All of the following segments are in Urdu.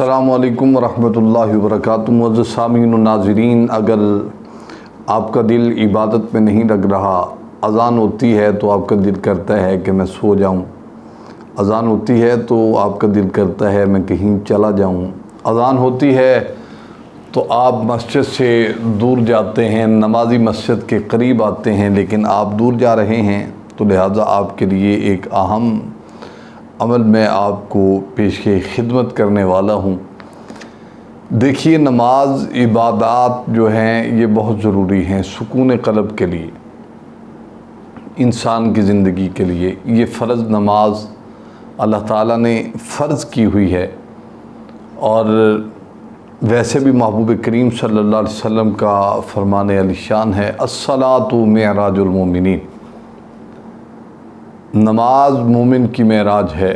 السلام علیکم ورحمۃ اللہ وبرکاتہ۔ معزز سامعین و ناظرین، اگر آپ کا دل عبادت میں نہیں لگ رہا، اذان ہوتی ہے تو آپ کا دل کرتا ہے کہ میں سو جاؤں، اذان ہوتی ہے تو آپ کا دل کرتا ہے میں کہیں چلا جاؤں، اذان ہوتی ہے تو آپ مسجد سے دور جاتے ہیں، نمازی مسجد کے قریب آتے ہیں لیکن آپ دور جا رہے ہیں، تو لہٰذا آپ کے لیے ایک اہم عمل میں آپ کو پیش خدمت کرنے والا ہوں۔ دیکھیے، نماز عبادات جو ہیں یہ بہت ضروری ہیں سکون قلب کے لیے، انسان کی زندگی کے لیے۔ یہ فرض نماز اللہ تعالیٰ نے فرض کی ہوئی ہے، اور ویسے بھی محبوب کریم صلی اللہ علیہ وسلم کا فرمان علی شان ہے، الصلاۃ معراج المومنین، نماز مومن کی معراج ہے۔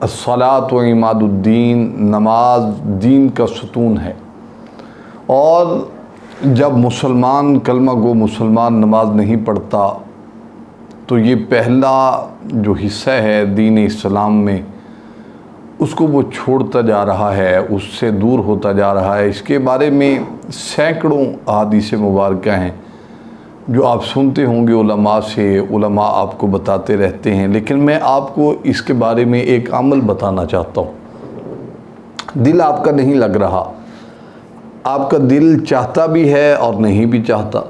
الصلاۃ عماد الدین، نماز دین کا ستون ہے۔ اور جب مسلمان کلمہ گو مسلمان نماز نہیں پڑھتا تو یہ پہلا جو حصہ ہے دین اسلام میں، اس کو وہ چھوڑتا جا رہا ہے، اس سے دور ہوتا جا رہا ہے۔ اس کے بارے میں سینکڑوں احادیث مبارکہ ہیں جو آپ سنتے ہوں گے علماء سے، علماء آپ کو بتاتے رہتے ہیں، لیکن میں آپ کو اس کے بارے میں ایک عمل بتانا چاہتا ہوں۔ دل آپ کا نہیں لگ رہا، آپ کا دل چاہتا بھی ہے اور نہیں بھی چاہتا،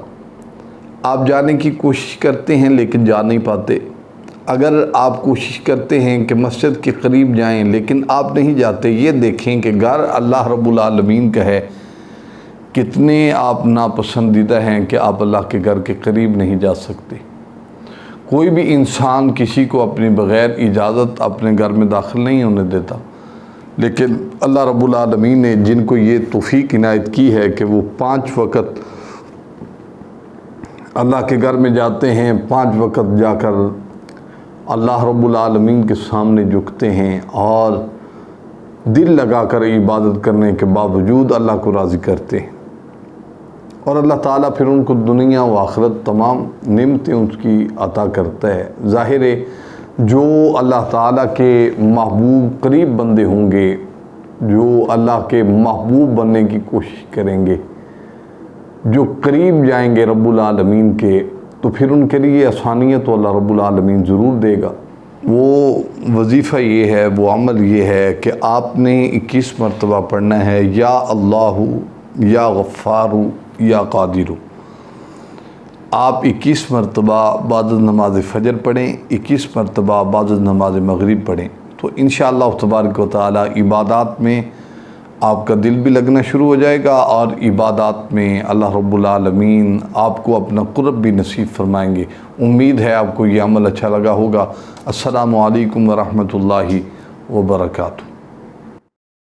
آپ جانے کی کوشش کرتے ہیں لیکن جا نہیں پاتے۔ اگر آپ کوشش کرتے ہیں کہ مسجد کے قریب جائیں لیکن آپ نہیں جاتے، یہ دیکھیں کہ گھر اللہ رب العالمین کا ہے، کتنے آپ ناپسندیدہ ہیں کہ آپ اللہ کے گھر کے قریب نہیں جا سکتے۔ کوئی بھی انسان کسی کو اپنے بغیر اجازت اپنے گھر میں داخل نہیں ہونے دیتا، لیکن اللہ رب العالمین نے جن کو یہ توفیق عنایت کی ہے کہ وہ 5 وقت اللہ کے گھر میں جاتے ہیں، 5 وقت جا کر اللہ رب العالمین کے سامنے جھکتے ہیں اور دل لگا کر عبادت کرنے کے باوجود اللہ کو راضی کرتے ہیں، اور اللہ تعالیٰ پھر ان کو دنیا و آخرت تمام نعمتیں اس کی عطا کرتا ہے۔ ظاہر ہے جو اللہ تعالیٰ کے محبوب قریب بندے ہوں گے، جو اللہ کے محبوب بننے کی کوشش کریں گے، جو قریب جائیں گے رب العالمین کے، تو پھر ان کے لیے آسانیت تو اللہ رب العالمین ضرور دے گا۔ وہ وظیفہ یہ ہے، وہ عمل یہ ہے کہ آپ نے 21 مرتبہ پڑھنا ہے، یا اللہ یا غفار یا قادر۔ آپ 21 مرتبہ بعد نماز فجر پڑھیں، 21 مرتبہ بعد نماز مغرب پڑھیں، تو انشاءاللہ تبارک و تعالی عبادات میں آپ کا دل بھی لگنا شروع ہو جائے گا، اور عبادات میں اللہ رب العالمین آپ کو اپنا قرب بھی نصیب فرمائیں گے۔ امید ہے آپ کو یہ عمل اچھا لگا ہوگا۔ السلام علیکم ورحمۃ اللہ وبرکاتہ۔